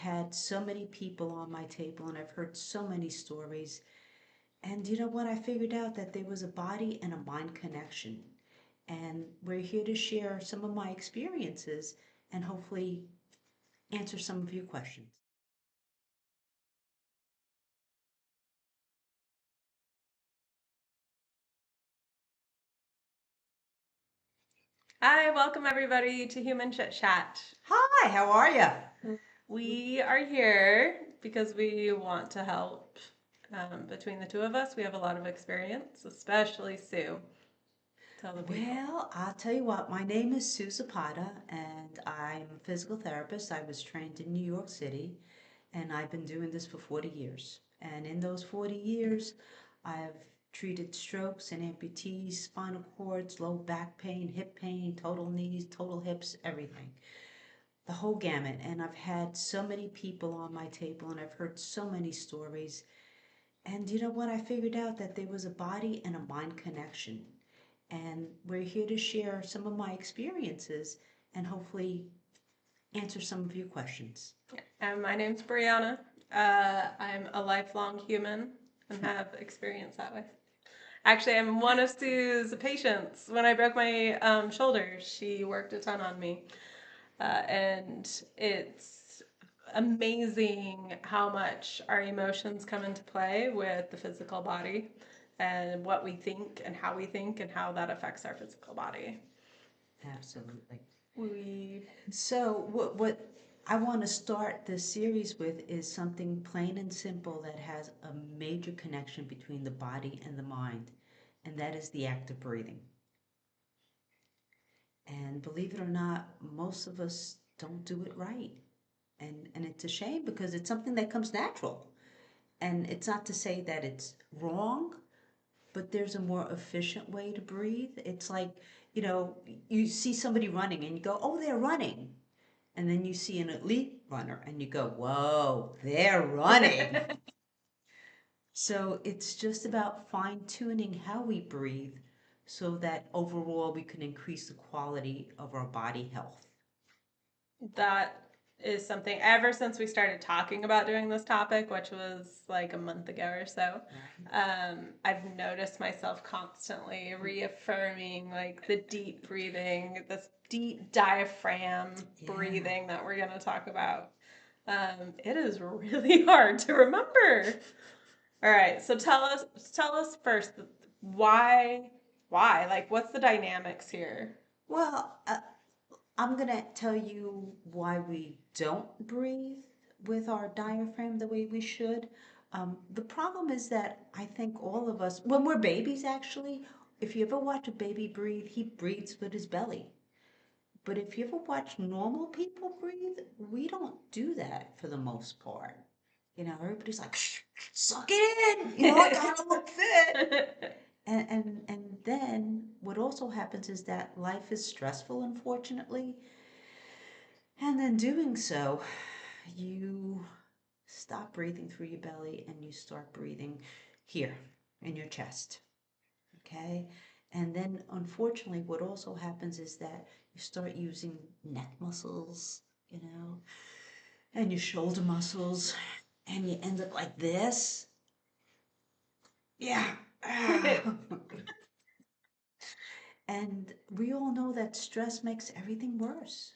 had so many people on my table and I've heard so many stories. And you know what? I figured out that there was a body and a mind connection. And we're here to share some of my experiences and hopefully answer some of your questions. Hi, welcome everybody to Human Chit Chat. Hi, how are you? We are here because we want to help. Between the two of us, we have a lot of experience, especially Sue. Tell the people. Well, I'll tell you what, my name is Sue Zapata, and I'm a physical therapist. I was trained in New York City, and I've been doing this for 40 years. And in those 40 years, I've treated strokes and amputees, spinal cords, low back pain, total knees, total hips, everything. The whole gamut. And I've had so many people on my table, and I've heard so many stories. And you know what? I figured out that there was a body and a mind connection. And we're here to share some of my experiences and hopefully answer some of your questions. And my name's Brianna. I'm a lifelong human and have experience that way. Actually, I'm one of Sue's patients. When I broke my shoulder, she worked a ton on me. And it's amazing how much our emotions come into play with the physical body and what we think and how that affects our physical body. Absolutely. We So, what I want to start this series with is something plain and simple that has a major connection between the body and the mind, and that is the act of breathing. And believe it or not, most of us don't do it right. And it's a shame because it's something that comes natural. And it's not to say that it's wrong, but there's a more efficient way to breathe. It's like, you see somebody running and you go, oh, they're running. And then you see an elite runner and you go, whoa, they're running. So it's just about fine tuning how we breathe so that overall we can increase the quality of our body health. that is something ever since we started talking about doing this topic, which was like a month ago or so. I've noticed myself constantly reaffirming like the deep breathing, this deep diaphragm breathing that we're going to talk about. It is really hard to remember. All right, so tell us first why like what's the dynamics here? Well, I'm going to tell you why we don't breathe with our diaphragm the way we should. The problem is that I think all of us, when we're babies actually, if you ever watch a baby breathe, he breathes with his belly. But if you ever watch normal people breathe, we don't do that for the most part. Everybody's like, "Shh, suck it in. I gotta look fit." And then what also happens is that life is stressful, unfortunately. And then doing so, you stop breathing through your belly and you start breathing here in your chest. Okay? And then unfortunately, what also happens is that you start using neck muscles, and your shoulder muscles, and you end up like this. Yeah. And we all know that stress makes everything worse.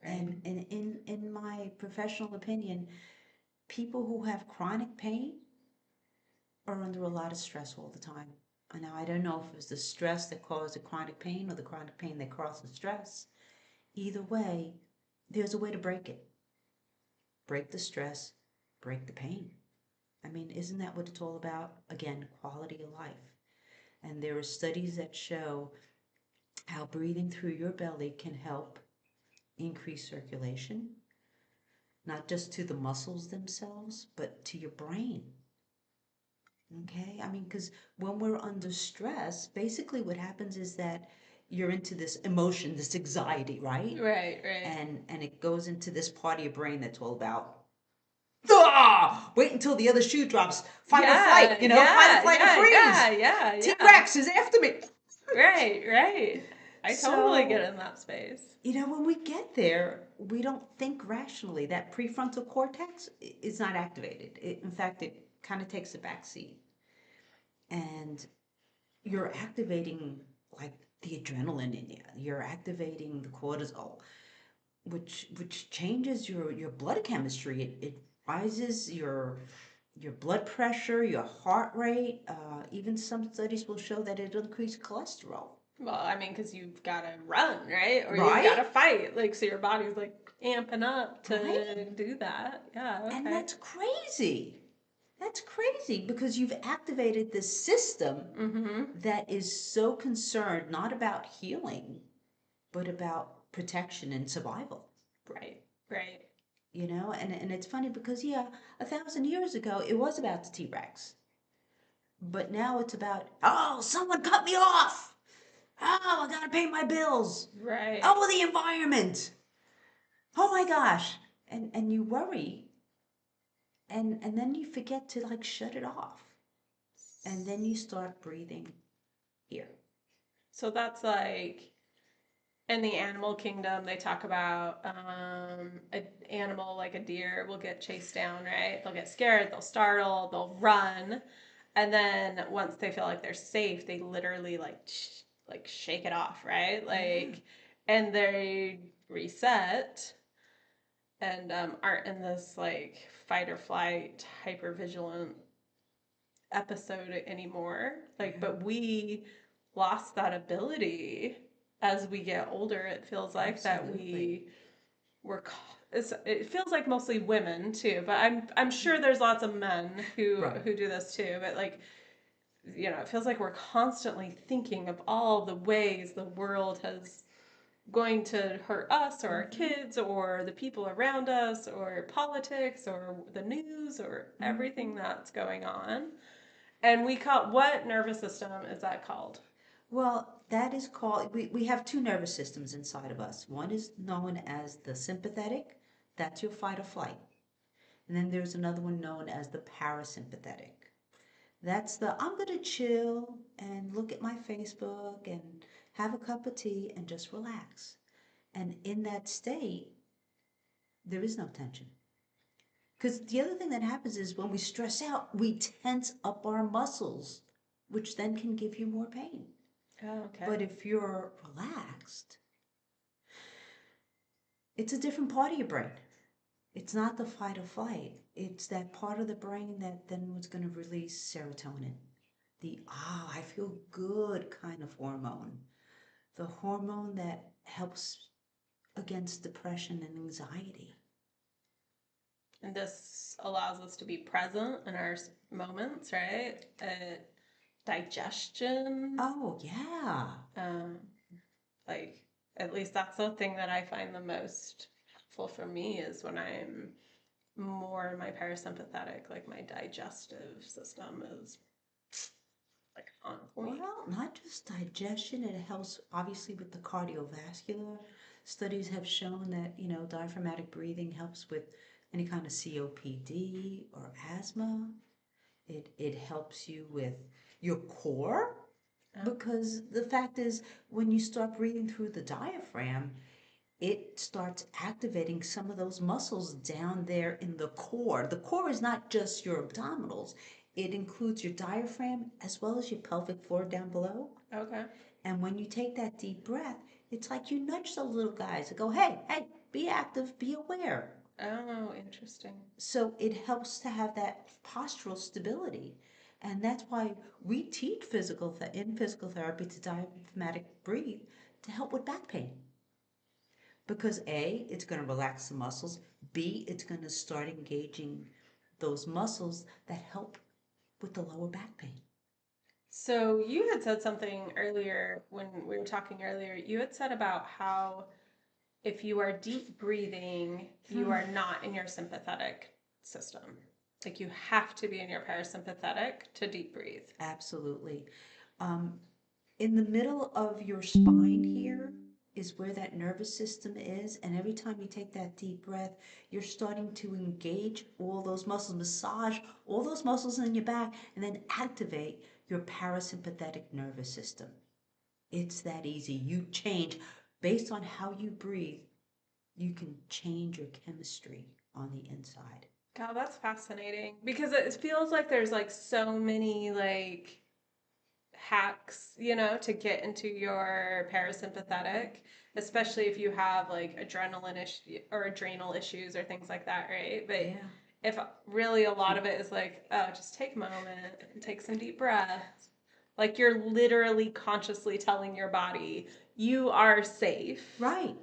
And in my professional opinion, people who have chronic pain are under a lot of stress all the time. And now I don't know if it was the stress that caused the chronic pain or the chronic pain that caused the stress. Either way, there's a way to break it. Break the stress, break the pain. I mean, isn't that what it's all about? Again, quality of life. And there are studies that show how breathing through your belly can help increase circulation, not just to the muscles themselves, but to your brain. Okay? I mean, because when we're under stress, basically what happens is that you're into this emotion, this anxiety, right? Right. And it goes into this part of your brain that's all about wait until the other shoe drops. Fight or flight, fight or flight or freeze. Yeah. T-Rex is after me. Right. I totally get So, in that space. when we get there, we don't think rationally. That prefrontal cortex is not activated. In fact, it kind of takes a back seat. And you're activating like the adrenaline in you. You're activating the cortisol, which changes your blood chemistry. It rises your blood pressure, your heart rate. Even some studies will show that it'll increase cholesterol. Well, I mean, because you've got to run, right? Or you've got Right? to fight. Like, so your body's like amping up Right? to do that. Yeah, And okay. that's crazy. That's crazy because you've activated this system Mm-hmm. that is so concerned not about healing, but about protection and survival. Right, right. And it's funny because, yeah, 1,000 years ago, it was about the T Rex. But now it's about, oh, someone cut me off. Oh, I gotta pay my bills. Right. Oh, the environment. Oh my gosh. And you worry, and then you forget to like shut it off. And then you start breathing here. So that's like in the animal kingdom, they talk about an animal like a deer will get chased down, right? They'll get scared, they'll startle, they'll run, and then once they feel like they're safe, they literally like shake it off, right? Like, and they reset and aren't in this like fight or flight hyper vigilant episode anymore. Like, but we lost that ability as we get older. It feels like that Absolutely. were. It feels like mostly women too, but I'm sure there's lots of men Right. who do this too. But like, it feels like we're constantly thinking of all the ways the world has going to hurt us or our kids or the people around us or politics or the news or everything that's going on. And we call what nervous system is that called? Well, that is called, we have two nervous systems inside of us. One is known as the sympathetic, that's your fight or flight. And then there's another one known as the parasympathetic. That's the I'm going to chill and look at my Facebook and have a cup of tea and just relax. And in that state, there is no tension. Because the other thing that happens is when we stress out, we tense up our muscles, which then can give you more pain. Oh, okay. But if you're relaxed, it's a different part of your brain. It's not the fight or flight. It's that part of the brain that then was going to release serotonin, the I feel good kind of hormone, the hormone that helps against depression and anxiety. And this allows us to be present in our moments, right? Digestion. Oh, yeah. Um, like, at least that's the thing that I find the most helpful for me is when I'm more in my parasympathetic, like my digestive system is like on point. Well, not just digestion, it helps obviously with the cardiovascular. Studies have shown that, diaphragmatic breathing helps with any kind of COPD or asthma. It helps you with your core because the fact is when you start breathing through the diaphragm, it starts activating some of those muscles down there in the core. The core is not just your abdominals, it includes your diaphragm as well as your pelvic floor down below. Okay. And when you take that deep breath, it's like you nudge those little guys and go, hey, hey, be active, be aware. Oh, interesting. So it helps to have that postural stability. And that's why we teach in physical therapy to diaphragmatic breathe to help with back pain. Because A, it's going to relax the muscles. B, it's going to start engaging those muscles that help with the lower back pain. So you had said something earlier when we were talking earlier. You had said about how if you are deep breathing, you are not in your sympathetic system. Like you have to be in your parasympathetic to deep breathe. Absolutely. Um, in the middle of your spine here is where that nervous system is. And every time you take that deep breath, you're starting to engage all those muscles, massage all those muscles in your back, and then activate your parasympathetic nervous system. It's that easy. You change based on how you breathe. you can change your chemistry on the inside. God, that's fascinating because it feels like there's like so many like hacks, to get into your parasympathetic, especially if you have like adrenaline issue or adrenal issues or things like that, right? But Yeah. if really a lot of it is like, oh, just take a moment and take some deep breaths, like you're literally consciously telling your body, you are safe. Right.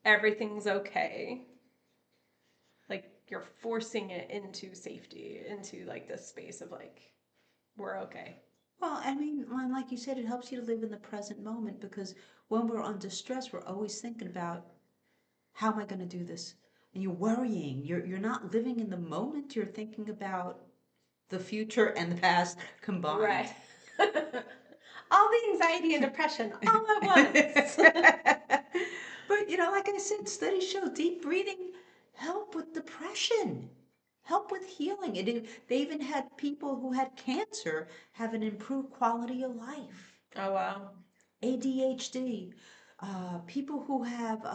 Everything's okay. Like you're forcing it into safety, into like this space of like, we're okay. Well, I mean, like you said, it helps you to live in the present moment because when we're under stress, we're always thinking about how am I going to do this? And you're worrying. You're not living in the moment. You're thinking about the future and the past combined. Right. All the anxiety and depression all at once. But like I said, studies show deep breathing help with depression, help with healing. They even had people who had cancer have an improved quality of life. Oh, wow. ADHD, people who have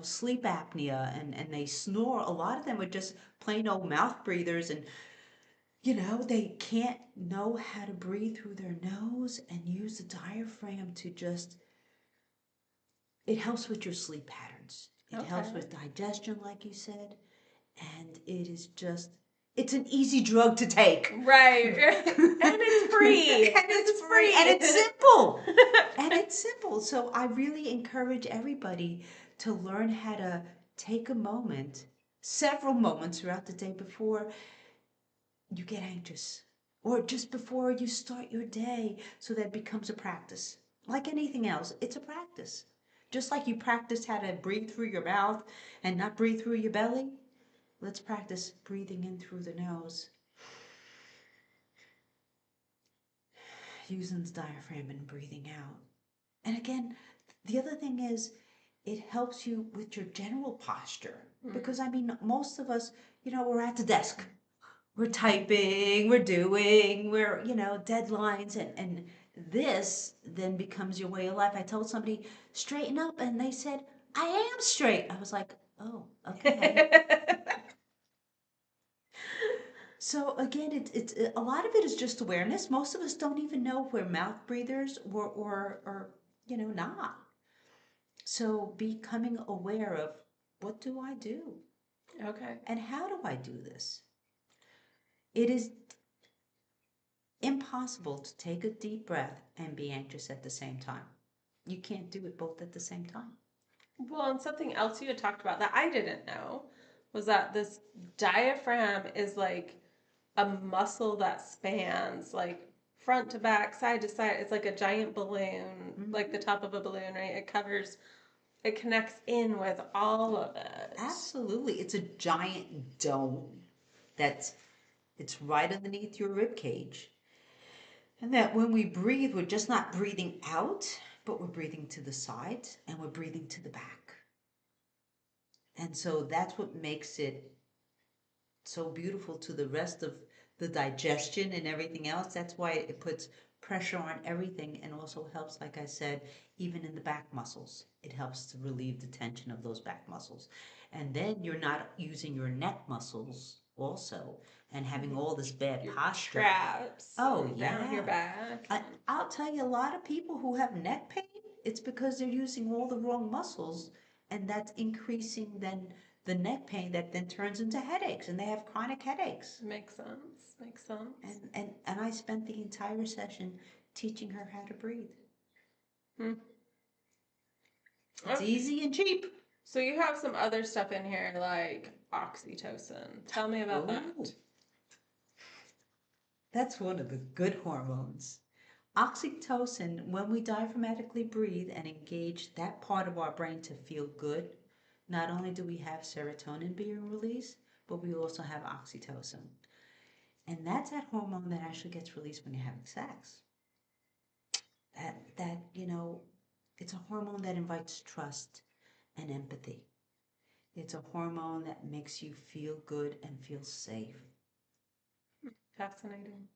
sleep apnea and they snore. A lot of them are just plain old mouth breathers, and they can't know how to breathe through their nose and use the diaphragm to just, it helps with your sleep patterns. It helps Okay. with digestion, like you said, and it's an easy drug to take. Right. And it's free. And it's free. And it's simple. And it's simple. So I really encourage everybody to learn how to take a moment, several moments throughout the day before you get anxious or just before you start your day so that it becomes a practice. Like anything else, it's a practice. Just like you practice how to breathe through your mouth and not breathe through your belly, let's practice breathing in through the nose, using the diaphragm and breathing out. And again, the other thing is it helps you with your general posture. Because I mean, most of us, we're at the desk. We're typing, we're doing, deadlines, and this then becomes your way of life. I told somebody, straighten up, and they said, I am straight. I was like, oh, okay. So again, it's a lot of it is just awareness. Most of us don't even know we're mouth breathers or not. So becoming aware of what do I do Okay. and how do I do this? It is impossible to take a deep breath and be anxious at the same time. You can't do it both at the same time. Well, and something else you had talked about that I didn't know was that this diaphragm is like a muscle that spans like front to back, side to side. It's like a giant balloon, like the top of a balloon, right? It connects in with all of it. Absolutely. It's a giant dome it's right underneath your rib cage. And that when we breathe, we're just not breathing out, but we're breathing to the sides and we're breathing to the back. And so that's what makes it so beautiful to the rest of the digestion and everything else. That's why it puts pressure on everything and also helps, like I said, even in the back muscles. It helps to relieve the tension of those back muscles. And then you're not using your neck muscles also and having all this bad Your posture. traps. Oh, Down your yeah. back. I'll tell you, a lot of people who have neck pain, it's because they're using all the wrong muscles, and that's increasing then the neck pain that then turns into headaches, and they have chronic headaches. Makes sense. Makes sense. And I spent the entire session teaching her how to breathe. Hmm. It's easy and cheap. So you have some other stuff in here like oxytocin. Tell me about that. Oh, that's one of the good hormones. Oxytocin, when we diaphragmatically breathe and engage that part of our brain to feel good, not only do we have serotonin being released, but we also have oxytocin. And that's that hormone that actually gets released when you're having sex. That it's a hormone that invites trust and empathy. It's a hormone that makes you feel good and feel safe. Fascinating.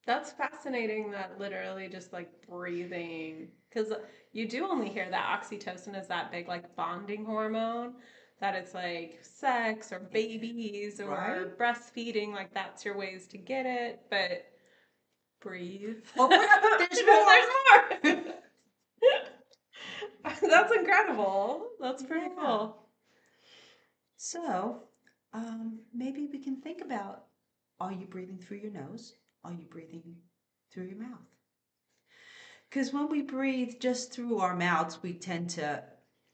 That's fascinating that literally just like breathing, because you do only hear that oxytocin is that big like bonding hormone, that it's like sex or babies Right? or breastfeeding, like that's your ways to get it, but breathe. Oh, wait, there's more. There's more. That's incredible. That's pretty Yeah. cool. So, maybe we can think about, are you breathing through your nose? Are you breathing through your mouth? Because when we breathe just through our mouths, we tend to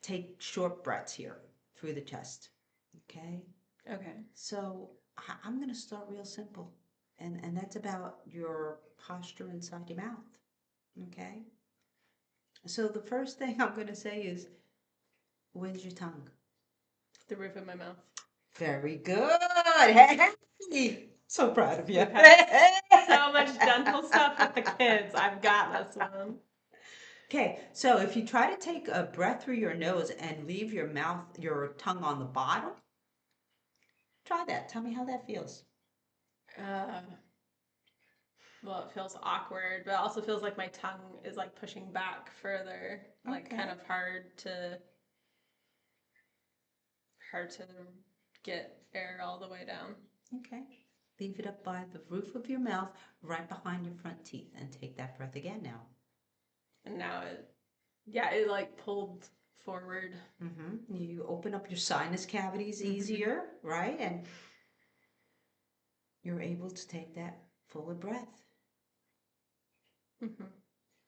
take short breaths here through the chest. Okay? Okay. So I'm going to start real simple. And that's about your posture inside your mouth. Okay? So the first thing I'm going to say is, where's your tongue? The roof of my mouth. Very good. Hey, so proud of you. We've had so much dental stuff with the kids. I've got this one. Okay, so if you try to take a breath through your nose and leave your mouth, your tongue on the bottom, try that. Tell me how that feels. Uh, well, it feels awkward, but it also feels like my tongue is like pushing back further, like kind Okay. of hard to get air all the way down. Okay. Leave it up by the roof of your mouth, right behind your front teeth, and take that breath again now. And now it like pulled forward. You open up your sinus cavities easier, right? And you're able to take that fuller breath. Mm-hmm.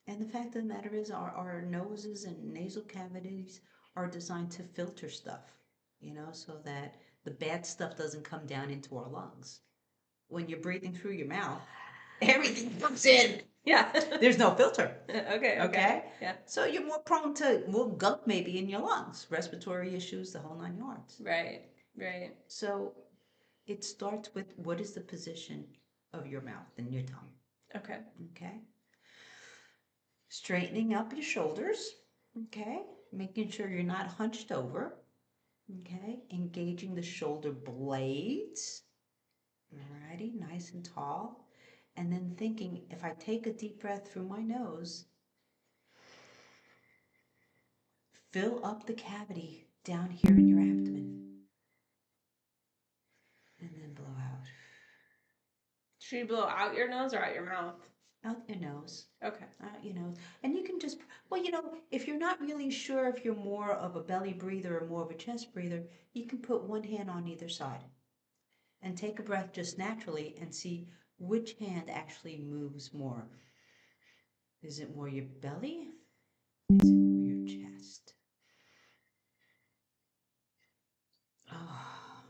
And the fact of the matter is, our noses and nasal cavities are designed to filter stuff, so that the bad stuff doesn't come down into our lungs. When you're breathing through your mouth, everything comes in. Yeah. There's no filter. Okay. Yeah. So you're more prone to more gunk maybe in your lungs, respiratory issues, the whole 9 yards. Right. So it starts with, what is the position of your mouth and your tongue? Okay. Okay. Straightening up your shoulders. Okay. Making sure you're not hunched over. Okay. Engaging the shoulder blades. Alrighty. Nice and tall. And then thinking, if I take a deep breath through my nose, fill up the cavity down here in your abdomen. And then blow out. Should you blow out your nose or out your mouth? Out your nose. Okay. Out your nose. And you can just, well, if you're not really sure if you're more of a belly breather or more of a chest breather, you can put one hand on either side and take a breath just naturally and see which hand actually moves more. Is it more your belly? Is it more your chest?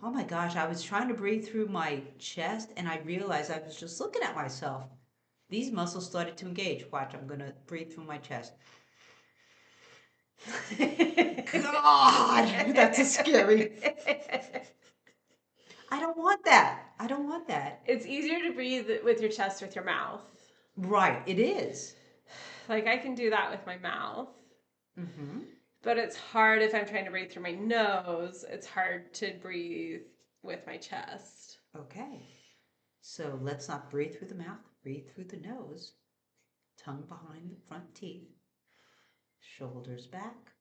Oh my gosh, I was trying to breathe through my chest and I realized I was just looking at myself. These muscles started to engage. Watch, I'm going to breathe through my chest. God, that's a scary. I don't want that. I don't want that. It's easier to breathe with your chest with your mouth. Right, it is. Like I can do that with my mouth. Mm-hmm. But it's hard if I'm trying to breathe through my nose. It's hard to breathe with my chest. Okay. So let's not breathe through the mouth. Breathe through the nose. Tongue behind the front teeth. Shoulders back.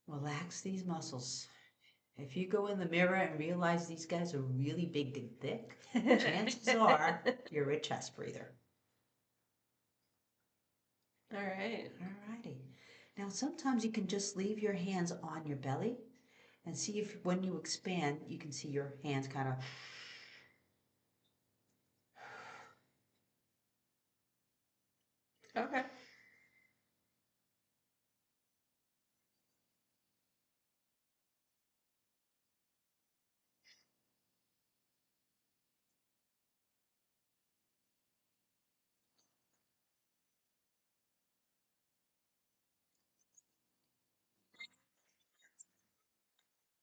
Relax these muscles. If you go in the mirror and realize these guys are really big and thick, chances are you're a chest breather. All right. Alrighty. Now sometimes you can just leave your hands on your belly and see if when you expand, you can see your hands kind of. Okay.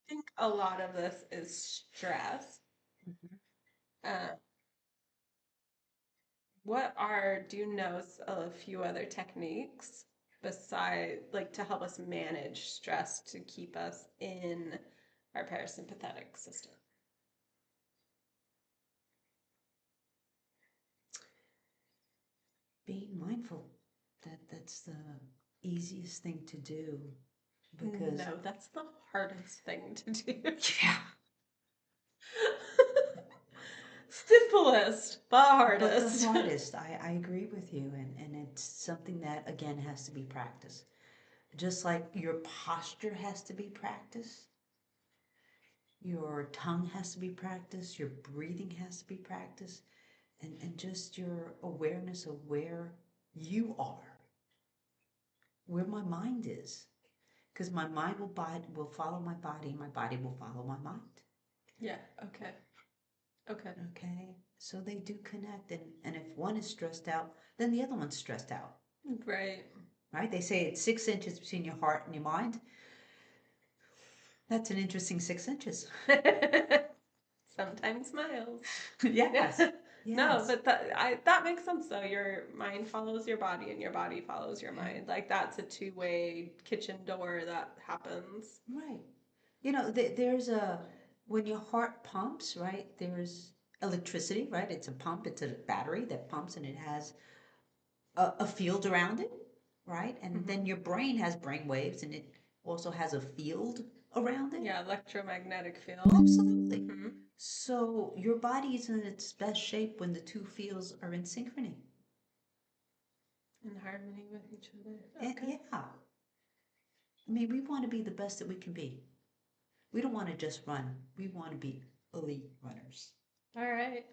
I think a lot of this is stress. Uh, do you know a few other techniques beside, like, to help us manage stress to keep us in our parasympathetic system? being mindful. That's the easiest thing to do because No, that's the hardest thing to do. yeah, Simplest, but but the hardest. hardest. I agree with you, and it's something that again has to be practiced. Just like your posture has to be practiced, your tongue has to be practiced, your breathing has to be practiced, and just your awareness of where you are, where my mind is. Because my mind will follow my body will follow my mind. Yeah, okay. Okay. Okay? So they do connect, and if one is stressed out, then the other one's stressed out. Right. Right? They say it's 6 inches between your heart and your mind. That's an interesting 6 inches. Sometimes miles. Yes. No, Yes. but that makes sense though. Your mind follows your body and your body follows your mind. Like that's a two-way kitchen door that happens. Right. There's when your heart pumps, right? There's electricity, right? It's a pump, it's a battery that pumps and it has a field around it, right? And Hmm. then your brain has brain waves and it also has a field around it. Yeah, electromagnetic field. Absolutely. Hmm. So your body is in its best shape when the two fields are in synchrony. In harmony with each other. And Okay. yeah, I mean, we want to be the best that we can be. We don't want to just run. We want to be elite runners. All right.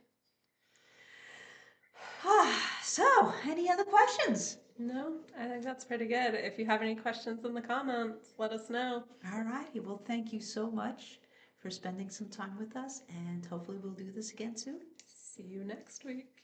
So, any other questions? No, I think that's pretty good. If you have any questions in the comments, let us know. All righty. Well, thank you so much for spending some time with us, and hopefully, we'll do this again soon. See you next week.